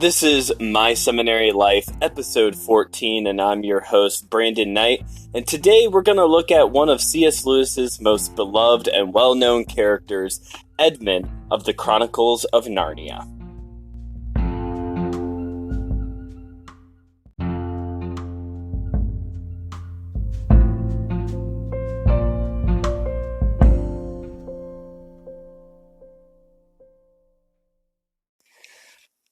This is My Seminary Life, episode 14, and I'm your host, Brandon Knight. And today we're going to look at one of C.S. Lewis's most beloved and well-known characters, Edmund of the Chronicles of Narnia.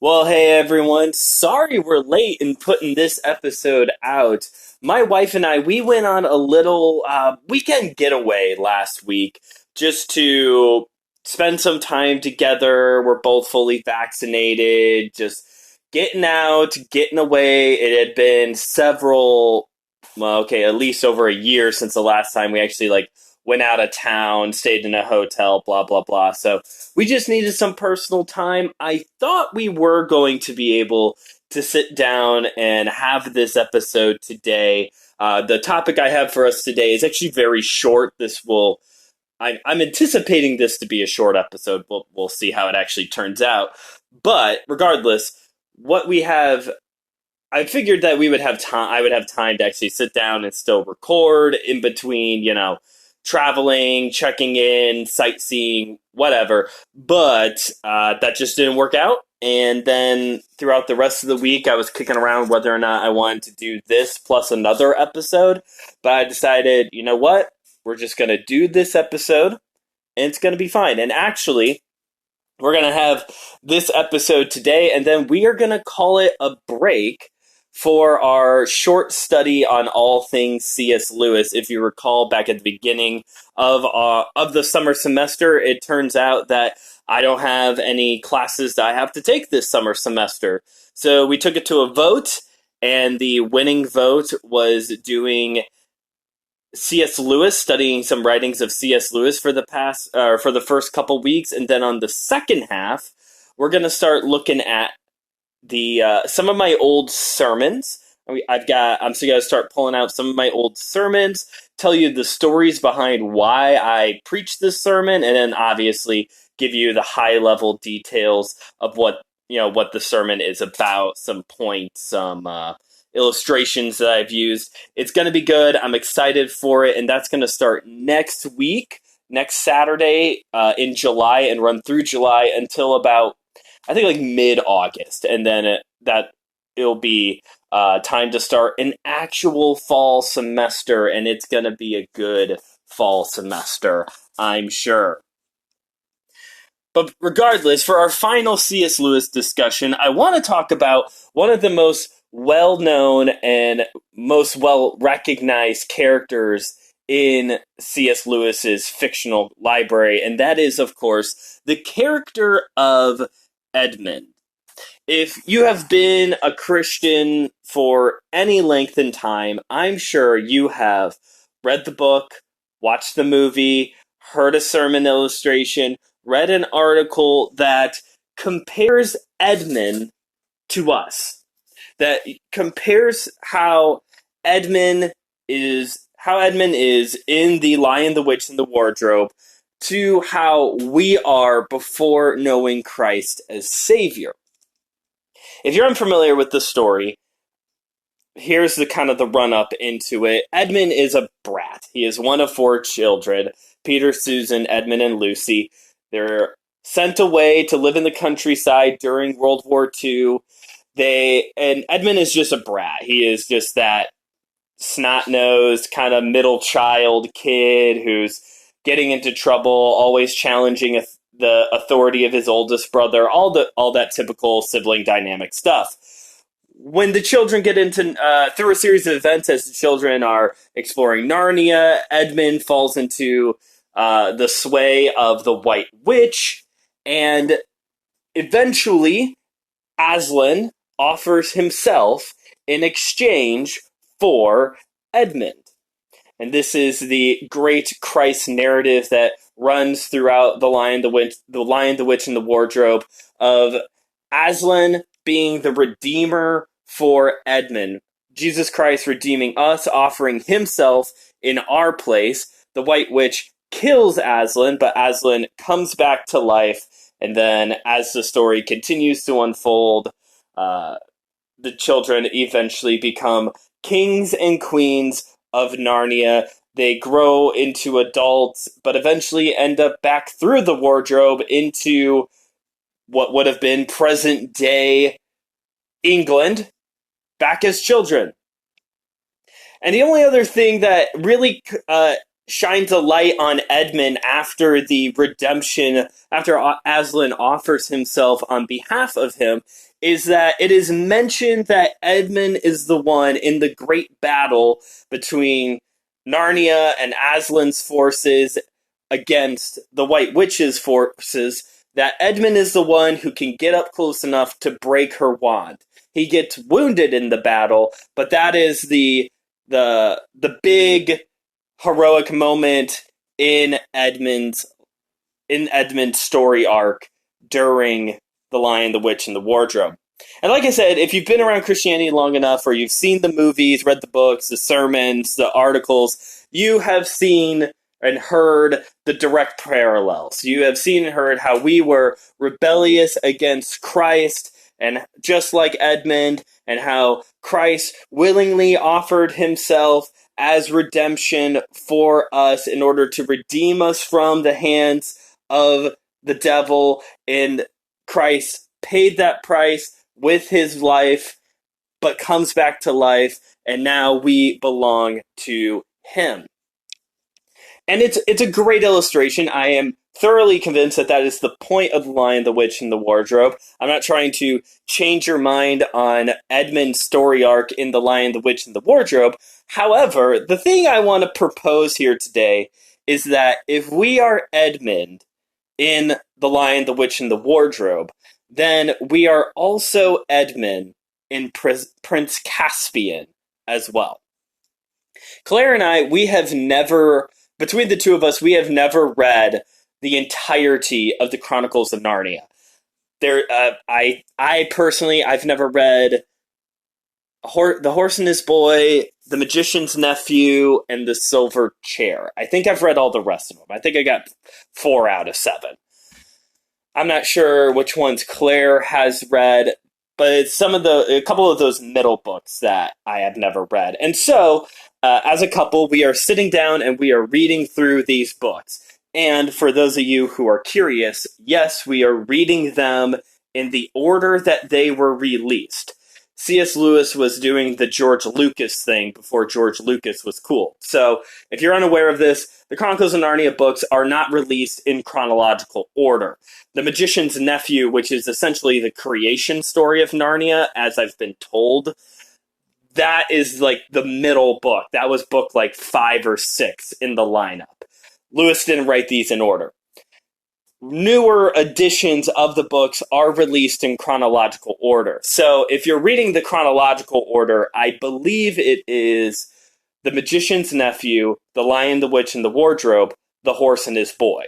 Well, hey everyone, sorry we're late in putting this episode out. My wife and we went on a little weekend getaway last week just to spend some time together. We're both fully vaccinated, just getting out, getting away. It had been at least over a year since the last time we actually went out of town, stayed in a hotel, blah, blah, blah. So we just needed some personal time. I thought we were going to be able to sit down and have this episode today. The topic I have for us today is actually very short. I'm anticipating this to be a short episode. We'll see how it actually turns out. But regardless, what we have, I figured that we would have time. I would have time to actually sit down and still record in between, traveling, checking in, sightseeing, whatever. But that just didn't work out. And then throughout the rest of the week, I was kicking around whether or not I wanted to do this plus another episode. But I decided, you know what? We're just going to do this episode, and it's going to be fine. And actually, we're going to have this episode today, and then we are going to call it a break for our short study on all things C.S. Lewis. If you recall, back at the beginning of the summer semester, it turns out that I don't have any classes that I have to take this summer semester. So we took it to a vote, and the winning vote was doing C.S. Lewis, studying some writings of C.S. Lewis for the first couple weeks, and then on the second half, we're going to start looking at some of my old sermons. I'm still going to start pulling out some of my old sermons, tell you the stories behind why I preached this sermon, and then obviously give you the high level details of what the sermon is about, some points, some illustrations that I've used. It's going to be good. I'm excited for it, and that's going to start next week, next Saturday in July, and run through July until about, I think, mid-August, and then it'll be time to start an actual fall semester, and it's going to be a good fall semester, I'm sure. But regardless, for our final C.S. Lewis discussion, I want to talk about one of the most well-known and most well-recognized characters in C.S. Lewis's fictional library, and that is, of course, the character of Edmund. If you have been a Christian for any length in time, I'm sure you have read the book, watched the movie, heard a sermon illustration, read an article that compares Edmund to us. That compares how Edmund is in The Lion, the Witch, and the Wardrobe to how we are before knowing Christ as Savior. If you're unfamiliar with the story, here's the kind of the run-up into it. Edmund is a brat. He is one of 4 children, Peter, Susan, Edmund, and Lucy. They're sent away to live in the countryside during World War II. And Edmund is just a brat. He is just that snot-nosed, kind of middle child kid who's getting into trouble, always challenging the authority of his oldest brother, all that typical sibling dynamic stuff. When the children get into, through a series of events as the children are exploring Narnia, Edmund falls into the sway of the White Witch, and eventually Aslan offers himself in exchange for Edmund. And this is the great Christ narrative that runs throughout The Lion, the Witch, and the Wardrobe, of Aslan being the redeemer for Edmund. Jesus Christ redeeming us, offering himself in our place. The White Witch kills Aslan, but Aslan comes back to life. And then as the story continues to unfold, uh, the children eventually become kings and queens of Narnia. They grow into adults, but eventually end up back through the wardrobe into what would have been present day England, back as children. And the only other thing that really shines a light on Edmund after the redemption, after Aslan offers himself on behalf of him, is that it is mentioned that Edmund is the one in the great battle between Narnia and Aslan's forces against the White Witch's forces, that Edmund is the one who can get up close enough to break her wand. He gets wounded in the battle, but that is the big heroic moment in Edmund's story arc during The Lion, the Witch, and the Wardrobe. And like I said, if you've been around Christianity long enough, or you've seen the movies, read the books, the sermons, the articles, you have seen and heard the direct parallels. You have seen and heard how we were rebellious against Christ, and just like Edmund, and how Christ willingly offered himself as redemption for us in order to redeem us from the hands of the devil, and Christ paid that price with his life, but comes back to life, and now we belong to him. And it's a great illustration. I am thoroughly convinced that that is the point of The Lion, the Witch, and the Wardrobe. I'm not trying to change your mind on Edmund's story arc in The Lion, the Witch, and the Wardrobe. However, the thing I want to propose here today is that if we are Edmund in The Lion, the Witch, and the Wardrobe, then we are also Edmund in Prince Caspian as well. Claire and I, we have never, between the two of us, we have never read the entirety of the Chronicles of Narnia. I personally, I've never read The Horse and His Boy, The Magician's Nephew, and The Silver Chair. I think I've read all the rest of them. I think I got 4 out of 7. I'm not sure which ones Claire has read, but it's a couple of those middle books that I have never read. And so, as a couple, we are sitting down and we are reading through these books. And for those of you who are curious, yes, we are reading them in the order that they were released. C.S. Lewis was doing the George Lucas thing before George Lucas was cool. So, if you're unaware of this, the Chronicles of Narnia books are not released in chronological order. The Magician's Nephew, which is essentially the creation story of Narnia, as I've been told, that is like the middle book. That was book like 5 or 6 in the lineup. Lewis didn't write these in order. Newer editions of the books are released in chronological order. So if you're reading the chronological order, I believe it is The Magician's Nephew, The Lion, the Witch, and the Wardrobe, The Horse and His Boy.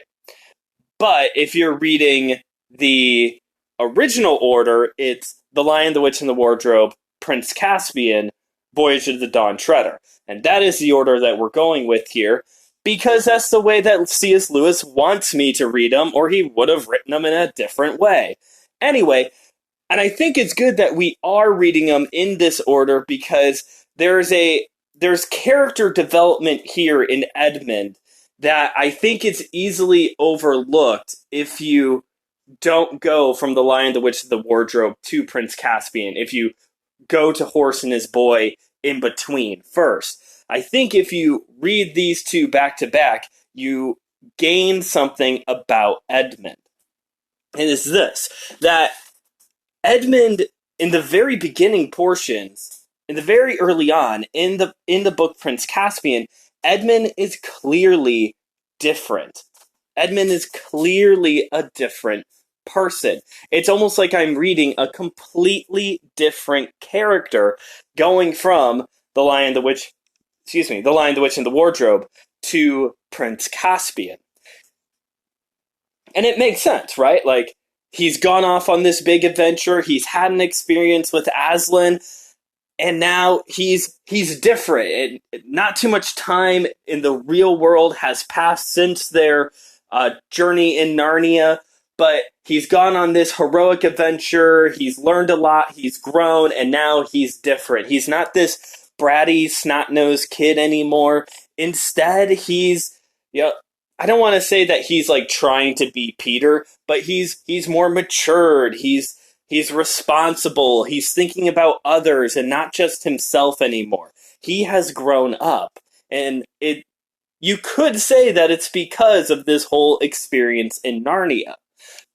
But if you're reading the original order, it's The Lion, the Witch, and the Wardrobe, Prince Caspian, Voyage of the Dawn Treader. And that is the order that we're going with here, because that's the way that C.S. Lewis wants me to read them, or he would have written them in a different way. Anyway, and I think it's good that we are reading them in this order, because there's character development here in Edmund that I think it's easily overlooked if you don't go from The Lion, the Witch, and the Wardrobe to Prince Caspian, if you go to Horse and His Boy in between first. I think if you read these two back to back, you gain something about Edmund. And it's this, that Edmund, in the very beginning portions, in the very early on, in the book Prince Caspian, Edmund is clearly different. Edmund is clearly a different person. It's almost like I'm reading a completely different character going from The Lion, the Witch, The Lion, the Witch, and the Wardrobe to Prince Caspian. And it makes sense, right? Like, he's gone off on this big adventure, he's had an experience with Aslan, and now he's different. Not too much time in the real world has passed since their journey in Narnia, but he's gone on this heroic adventure. He's learned a lot. He's grown, and now he's different. He's not this bratty, snot-nosed kid anymore. Instead, he's, you know, I don't want to say that he's like trying to be Peter, but he's more matured. He's responsible. He's thinking about others and not just himself anymore. He has grown up, and it you could say that it's because of this whole experience in Narnia,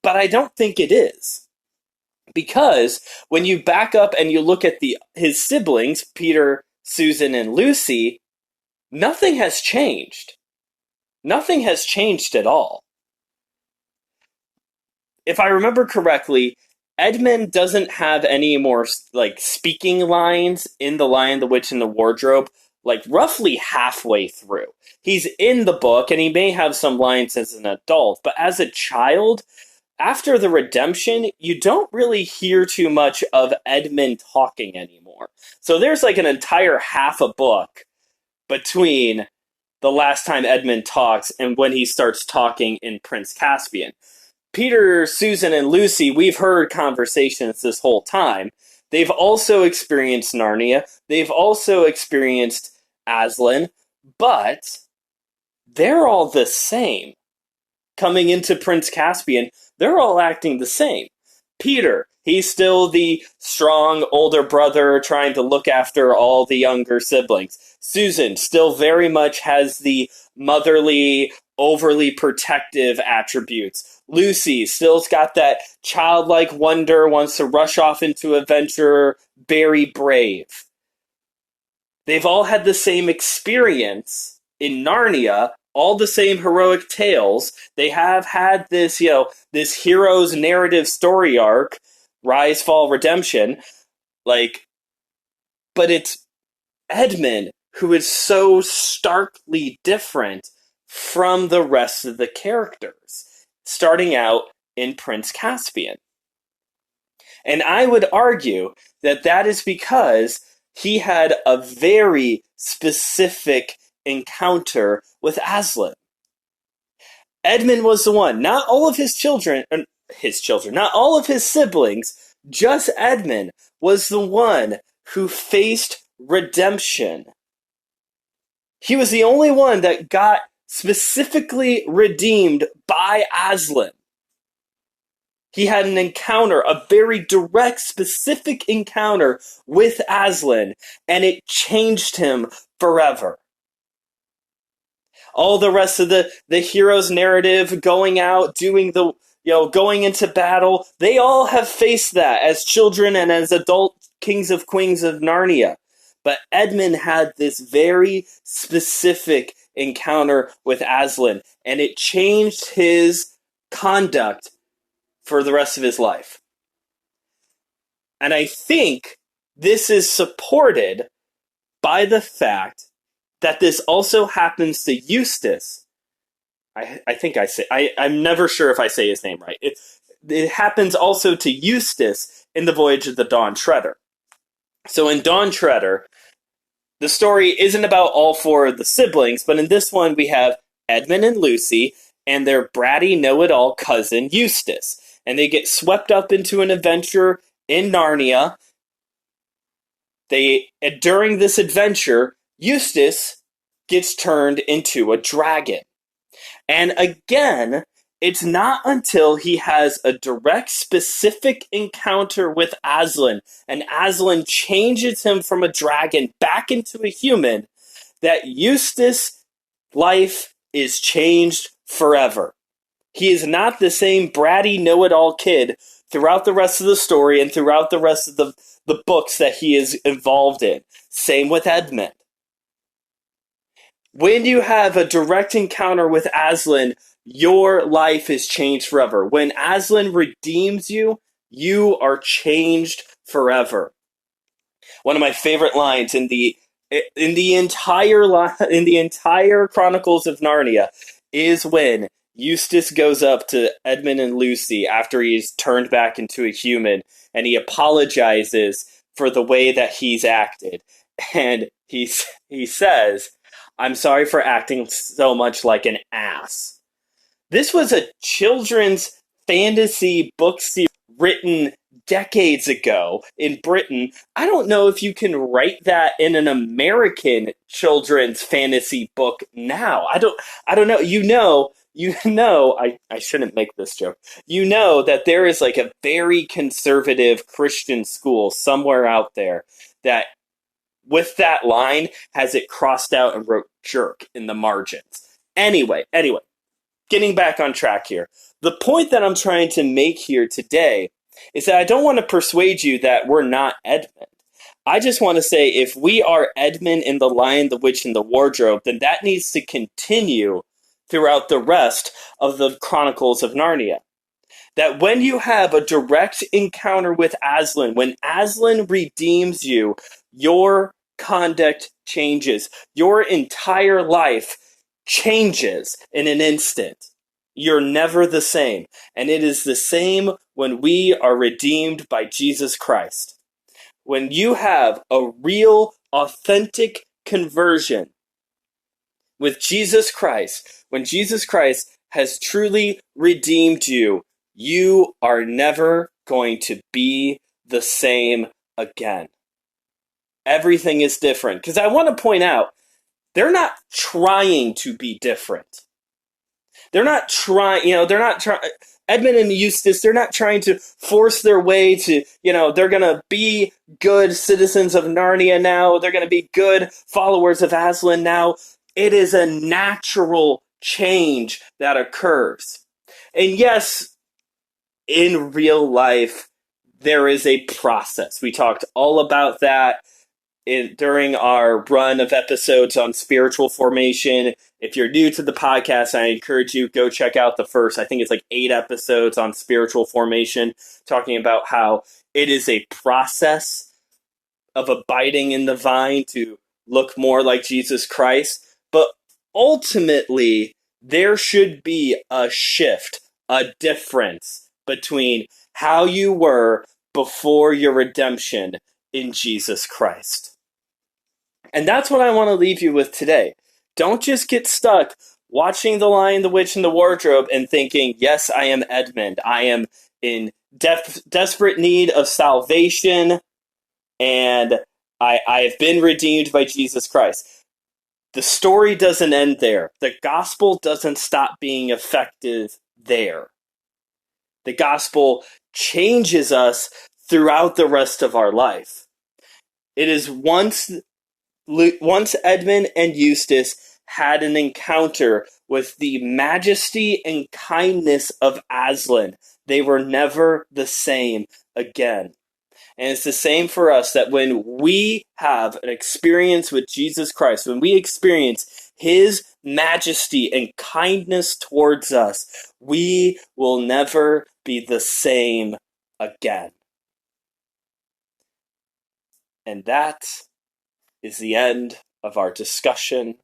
but I don't think it is. Because when you back up and you look at his siblings, Peter, Susan, and Lucy, nothing has changed. Nothing has changed at all. If I remember correctly, Edmund doesn't have any more like speaking lines in The Lion, the Witch, and the Wardrobe, like roughly halfway through. He's in the book and he may have some lines as an adult, but as a child, after the redemption, you don't really hear too much of Edmund talking anymore. So there's like an entire half a book between the last time Edmund talks and when he starts talking in Prince Caspian. Peter, Susan, and Lucy, we've heard conversations this whole time. They've also experienced Narnia. They've also experienced Aslan, but they're all the same. Coming into Prince Caspian, they're all acting the same. Peter, he's still the strong older brother trying to look after all the younger siblings. Susan still very much has the motherly, overly protective attributes. Lucy still's got that childlike wonder, wants to rush off into adventure, very brave. They've all had the same experience in Narnia, all the same heroic tales. They have had this, this hero's narrative story arc, rise, fall, redemption, but it's Edmund who is so starkly different from the rest of the characters, starting out in Prince Caspian. And I would argue that that is because he had a very specific encounter with Aslan. Edmund was the one, not all of not all of his siblings, just Edmund was the one who faced redemption. He was the only one that got specifically redeemed by Aslan. He had an encounter, a very direct, specific encounter with Aslan, and it changed him forever. All the rest of the hero's narrative, going out, doing going into battle, they all have faced that as children and as adult kings of queens of Narnia. But Edmund had this very specific encounter with Aslan, and it changed his conduct for the rest of his life. And I think this is supported by the fact that this also happens to Eustace. I'm never sure if I say his name right. It happens also to Eustace in The Voyage of the Dawn Treader. So in Dawn Treader, the story isn't about all four of the siblings, but in this one we have Edmund and Lucy and their bratty know-it-all cousin Eustace. And they get swept up into an adventure in Narnia. During this adventure, Eustace gets turned into a dragon. And again, it's not until he has a direct, specific encounter with Aslan, and Aslan changes him from a dragon back into a human, that Eustace's life is changed forever. He is not the same bratty, know-it-all kid throughout the rest of the story and throughout the rest of the books that he is involved in. Same with Edmund. When you have a direct encounter with Aslan, your life is changed forever. When Aslan redeems you, you are changed forever. One of my favorite lines in the entire Chronicles of Narnia is when Eustace goes up to Edmund and Lucy after he's turned back into a human, and he apologizes for the way that he's acted. And he says, "I'm sorry for acting so much like an ass." This was a children's fantasy book series written decades ago in Britain. I don't know if you can write that in an American children's fantasy book now. I don't know. I shouldn't make this joke. You know that there is like a very conservative Christian school somewhere out there that with that line has it crossed out and wrote jerk in the margins. Anyway, getting back on track here. The point that I'm trying to make here today is that I don't want to persuade you that we're not Edmund. I just want to say if we are Edmund in The Lion, the Witch, and the Wardrobe, then that needs to continue throughout the rest of the Chronicles of Narnia. That when you have a direct encounter with Aslan, when Aslan redeems you, your conduct changes. Your entire life changes in an instant. You're never the same. And it is the same when we are redeemed by Jesus Christ. When you have a real, authentic conversion with Jesus Christ, when Jesus Christ has truly redeemed you, you are never going to be the same again. Everything is different. Because I want to point out, they're not trying to be different. They're not trying, Edmund and Eustace, they're not trying to force their way to, they're going to be good citizens of Narnia now. They're going to be good followers of Aslan now. It is a natural change that occurs. And yes, in real life, there is a process. We talked all about that during our run of episodes on spiritual formation. If you're new to the podcast, I encourage you go check out the first, I think it's like 8 episodes on spiritual formation, talking about how it is a process of abiding in the vine to look more like Jesus Christ. But ultimately, there should be a shift, a difference between how you were before your redemption in Jesus Christ. And that's what I want to leave you with today. Don't just get stuck watching The Lion, the Witch, and the Wardrobe and thinking, yes, I am Edmund. I am in desperate need of salvation, and I have been redeemed by Jesus Christ. The story doesn't end there. The gospel doesn't stop being effective there. The gospel changes us throughout the rest of our life. It is once Edmund and Eustace had an encounter with the majesty and kindness of Aslan, they were never the same again. And it's the same for us, that when we have an experience with Jesus Christ, when we experience his majesty and kindness towards us, we will never be the same again. And that is the end of our discussion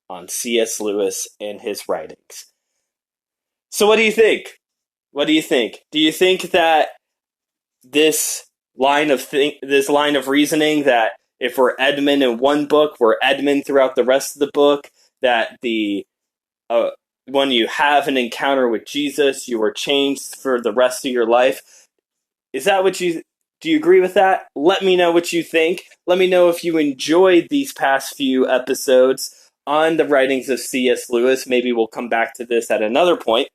on C.S. Lewis and his writings. So what do you think? What do you think? Do you think that this line of reasoning, that if we're Edmund in one book, we're Edmund throughout the rest of the book, that when you have an encounter with Jesus, you are changed for the rest of your life? Is that what do you agree with that? Let me know what you think. Let me know if you enjoyed these past few episodes on the writings of C.S. Lewis. Maybe we'll come back to this at another point.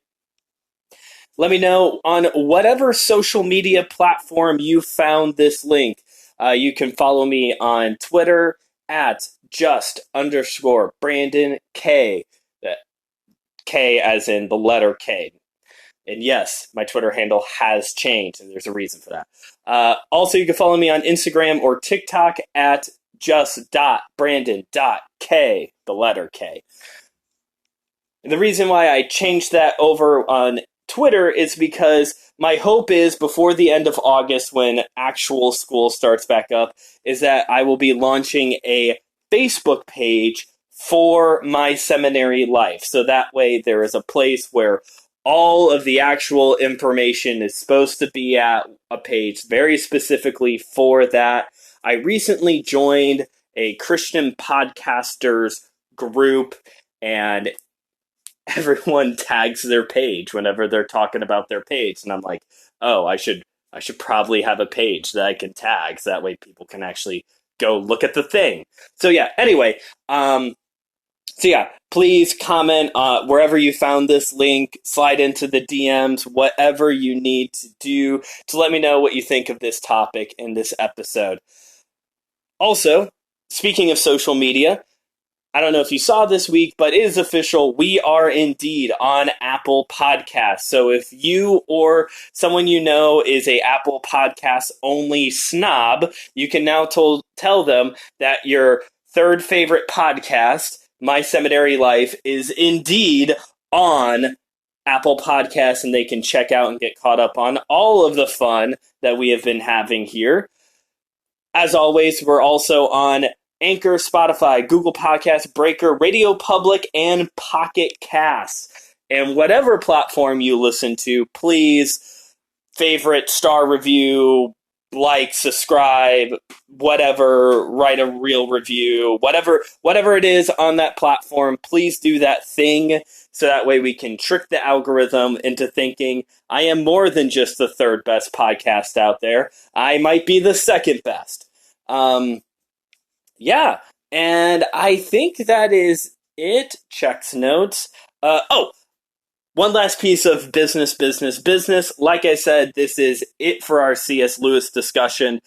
Let me know on whatever social media platform you found this link. You can follow me on Twitter at just_Brandon K. K as in the letter K. And yes, my Twitter handle has changed, and there's a reason for that. Also, you can follow me on Instagram or TikTok at just.brandon.k, the letter K. And the reason why I changed that over on Twitter is because my hope is before the end of August, when actual school starts back up, is that I will be launching a Facebook page for my seminary life. So that way there is a place where all of the actual information is supposed to be at, a page very specifically for that. I recently joined a Christian podcasters group, and everyone tags their page whenever they're talking about their page, and I'm like, oh, I should probably have a page that I can tag, so that way people can actually go look at the thing. So yeah. Anyway, so yeah, please comment wherever you found this link, slide into the DMs, whatever you need to do to let me know what you think of this topic in this episode. Also, speaking of social media, I don't know if you saw this week, but it is official. We are indeed on Apple Podcasts. So if you or someone you know is a Apple Podcasts only snob, you can now tell them that your third favorite podcast, My Cemetery Life, is indeed on Apple Podcasts, and they can check out and get caught up on all of the fun that we have been having here. As always, we're also on Anchor, Spotify, Google Podcasts, Breaker, Radio Public, and Pocket Casts. And whatever platform you listen to, please favorite, star review, like, subscribe, whatever, write a real review, whatever it is on that platform, please do that thing so that way we can trick the algorithm into thinking I am more than just the third best podcast out there. I might be the second best. Yeah, and I think that is it. Checks notes. One last piece of business. Like I said, this is it for our C.S. Lewis discussion.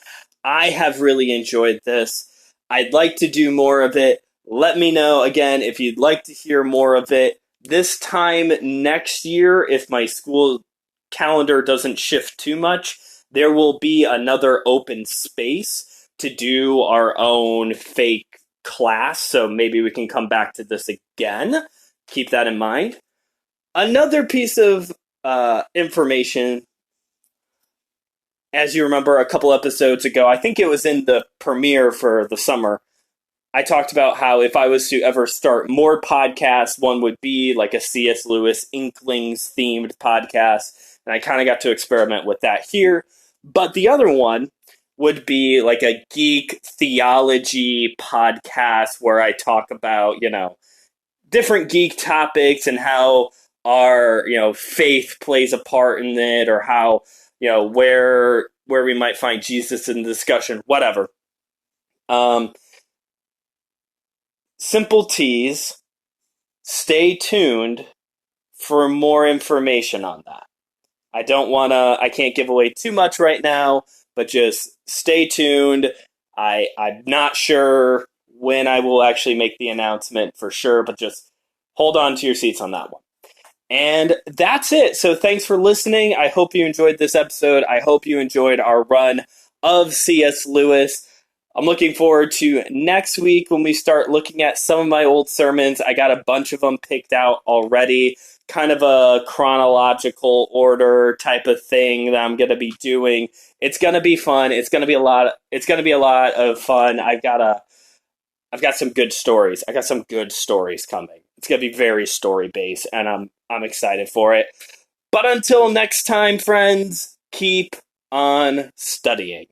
I have really enjoyed this. I'd like to do more of it. Let me know, again, if you'd like to hear more of it. This time next year, if my school calendar doesn't shift too much, there will be another open space to do our own fake class. So maybe we can come back to this again. Keep that in mind. Another piece of information, as you remember a couple episodes ago, I think it was in the premiere for the summer, I talked about how if I was to ever start more podcasts, one would be like a C.S. Lewis Inklings themed podcast. And I kind of got to experiment with that here. But the other one would be like a geek theology podcast where I talk about, different geek topics and how our, faith plays a part in it, or how, where we might find Jesus in the discussion, whatever. Simple tease. Stay tuned for more information on that. I can't give away too much right now, but just stay tuned. I'm not sure when I will actually make the announcement for sure, but just hold on to your seats on that one. And that's it. So thanks for listening. I hope you enjoyed this episode. I hope you enjoyed our run of C.S. Lewis. I'm looking forward to next week when we start looking at some of my old sermons. I got a bunch of them picked out already, kind of a chronological order type of thing that I'm going to be doing. It's going to be fun. It's going to be a lot of fun. I've got some good stories. I got some good stories coming. It's going to be very story based, and I'm excited for it. But until next time, friends, keep on studying.